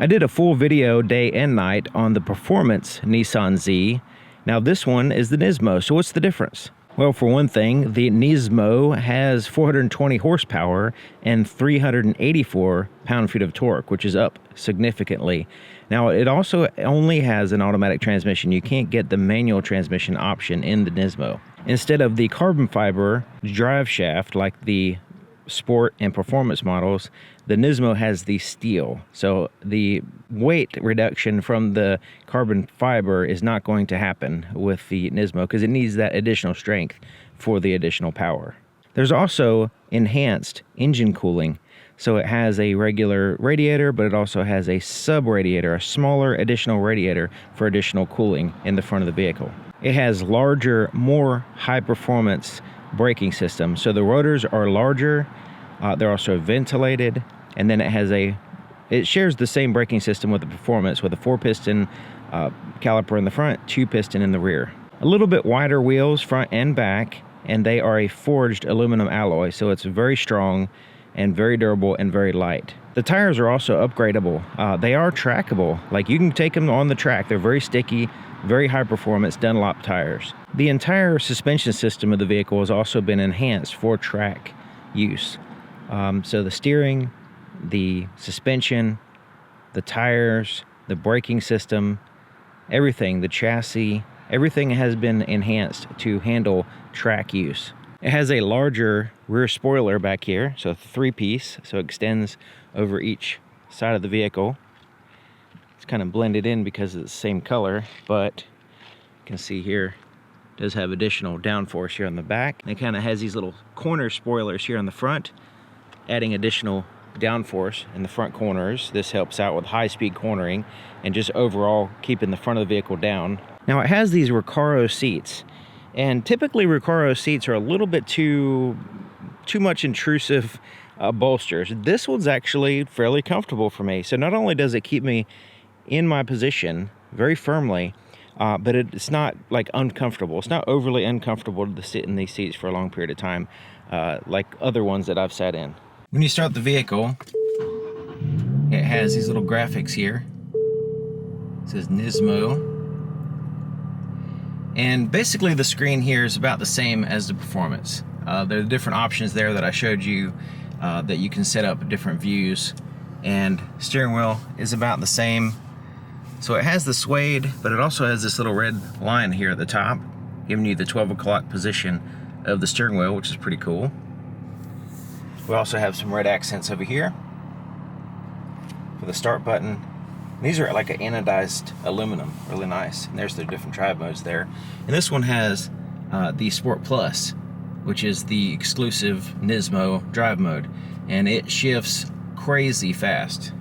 I did a full video day and night on the performance Nissan Z. Now this one is the NISMO, so what's the difference? Well, for one thing, the NISMO has 420 horsepower and 384 pound-feet of torque, which is up significantly. Now, it also only has an automatic transmission. You can't get the manual transmission option in the NISMO. Instead of the carbon fiber drive shaft like the sport and performance models, the NISMO has the steel. So the weight reduction from the carbon fiber is not going to happen with the NISMO because it needs that additional strength for the additional power. There's also enhanced engine cooling. So it has a regular radiator, but it also has a sub-radiator, a smaller additional radiator for additional cooling in the front of the vehicle. It has larger, more high-performance braking system. So the rotors are larger, they're also ventilated, and then it shares the same braking system with the performance with a 4-piston caliper in the front, 2-piston in the rear. A little bit wider wheels front and back, and they are a forged aluminum alloy, so it's very strong and very durable and very light. The tires are also upgradable. They are trackable, like you can take them on the track. They're very sticky, very high performance Dunlop tires. The entire suspension system of the vehicle has also been enhanced for track use. So the steering, the suspension, the tires, the braking system, everything, the chassis, everything has been enhanced to handle track use. It has a larger rear spoiler back here, so 3-piece, so it extends over each side of the vehicle. It's kind of blended in because it's the same color, but you can see here it does have additional downforce here on the back. And it kind of has these little corner spoilers here on the front, adding additional downforce in the front corners. This helps out with high-speed cornering and just overall keeping the front of the vehicle down. Now it has these Recaro seats, and typically Recaro seats are a little bit too much intrusive bolsters. This one's actually fairly comfortable for me. So not only does it keep me in my position very firmly, but it's not like uncomfortable. It's not overly uncomfortable to sit in these seats for a long period of time, like other ones that I've sat in. When you start the vehicle, it has these little graphics here. It says NISMO. And basically the screen here is about the same as the performance. There are different options there that I showed you that you can set up different views. And steering wheel is about the same. So it has the suede, but it also has this little red line here at the top, giving you the 12 o'clock position of the steering wheel, which is pretty cool. We also have some red accents over here for the start button. These are like an anodized aluminum, really nice. And there's the different drive modes there. And this one has the Sport Plus, which is the exclusive NISMO drive mode. And it shifts crazy fast.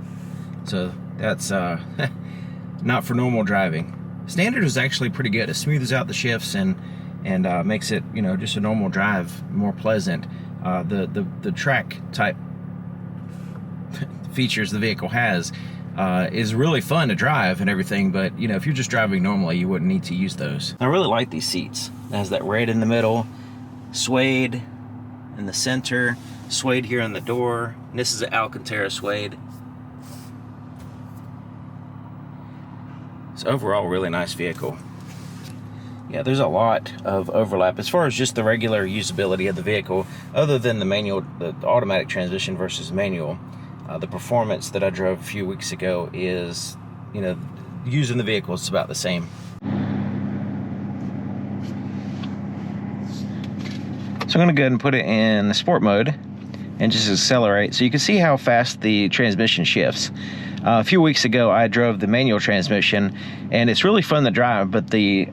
So that's not for normal driving. Standard is actually pretty good. It smooths out the shifts and makes it, you know, just a normal drive more pleasant. The track type features the vehicle has is really fun to drive and everything, but you know, if you're just driving normally, you wouldn't need to use those. I really like these seats. It has that red in the middle, suede in the center, suede here on the door, and this is an Alcantara suede. It's overall really nice vehicle. Yeah, there's a lot of overlap as far as just the regular usability of the vehicle, other than the manual, the automatic transmission versus manual. The performance that I drove a few weeks ago is, you know, using the vehicle is about the same. So I'm going to go ahead and put it in sport mode and just accelerate so you can see how fast the transmission shifts. A few weeks ago I drove the manual transmission and it's really fun to drive, but the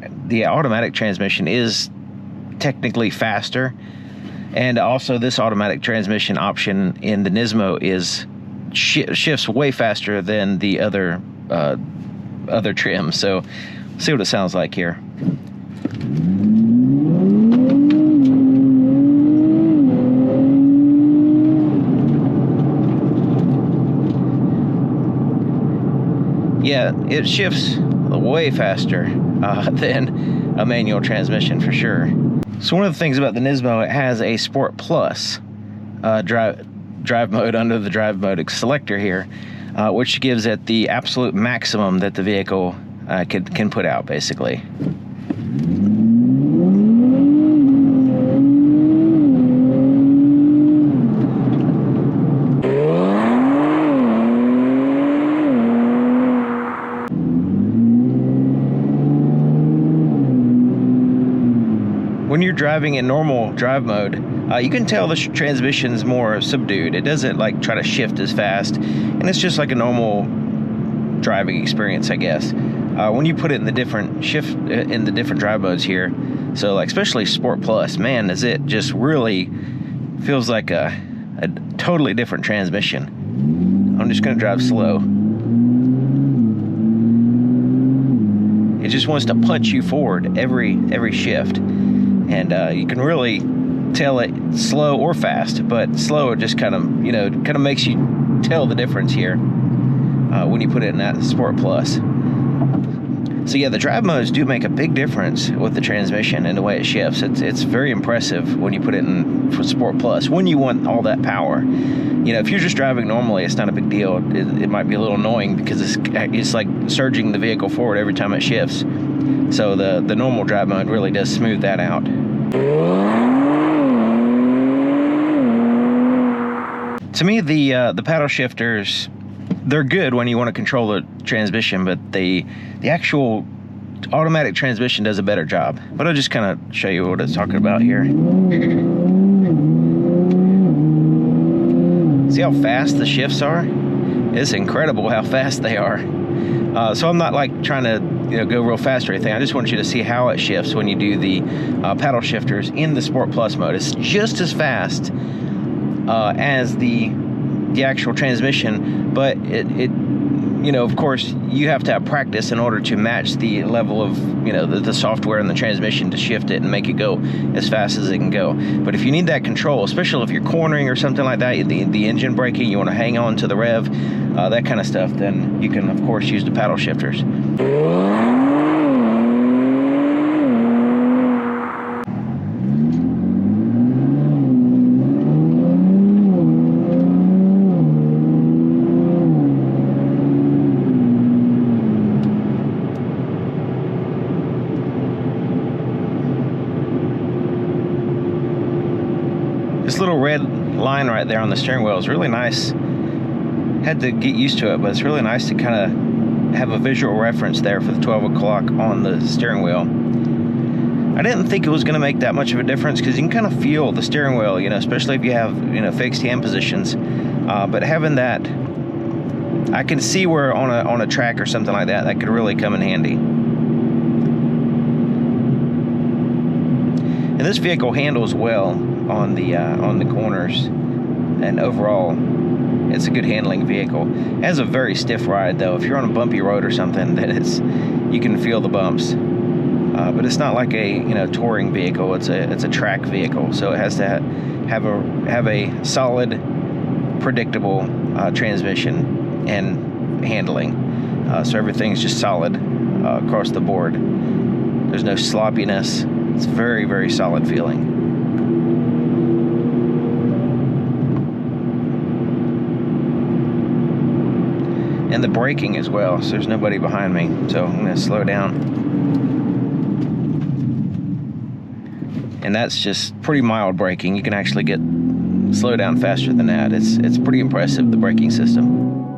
automatic transmission is technically faster, and also this automatic transmission option in the NISMO is shifts way faster than the other trim. So see what it sounds like here. Yeah, it shifts way faster than a manual transmission for sure. So one of the things about the NISMO, it has a Sport Plus drive mode under the drive mode selector here. which gives it the absolute maximum that the vehicle can put out, basically. When you're driving in normal drive mode, you can tell the transmission's more subdued. It doesn't like try to shift as fast, and it's just like a normal driving experience, I guess. When you put it in the different drive modes here, so like especially Sport Plus, man, is it just really feels like a totally different transmission. I'm just gonna drive slow. It just wants to punch you forward every shift. And you can really tell it slow or fast, but slow it just kind of makes you tell the difference here when you put it in that Sport Plus. So yeah, the drive modes do make a big difference with the transmission and the way it shifts. It's very impressive when you put it in for Sport Plus, when you want all that power. You know, if you're just driving normally, it's not a big deal. It might be a little annoying because it's like surging the vehicle forward every time it shifts. So the normal drive mode really does smooth that out. To me, the paddle shifters, they're good when you want to control the transmission, but the actual automatic transmission does a better job. But I'll just kind of show you what it's talking about here. See how fast the shifts are? It's incredible how fast they are. So I'm not like trying to go real fast or anything. I just want you to see how it shifts when you do the paddle shifters in the Sport Plus mode. It's just as fast as the actual transmission, but it of course you have to have practice in order to match the level of the software and the transmission to shift it and make it go as fast as it can go. But if you need that control, especially if you're cornering or something like that, the engine braking, you want to hang on to the rev, that kind of stuff, then you can of course use the paddle shifters. This little red line right there on the steering wheel is really nice. Had to get used to it, but it's really nice to kind of have a visual reference there for the 12 o'clock on the steering wheel. I didn't think it was going to make that much of a difference because you can kind of feel the steering wheel, especially if you have fixed hand positions. But having that, I can see where on a track or something like that could really come in handy. And this vehicle handles well on the corners, and overall it's a good handling vehicle. It has a very stiff ride though. If you're on a bumpy road or something, then you can feel the bumps. But it's not like a touring vehicle. It's a track vehicle, so it has to have a solid, predictable transmission and handling. So everything's just solid across the board. There's no sloppiness. It's very, very solid feeling. And the braking as well, so there's nobody behind me, so I'm going to slow down. And that's just pretty mild braking. You can actually slow down faster than that. It's pretty impressive, the braking system.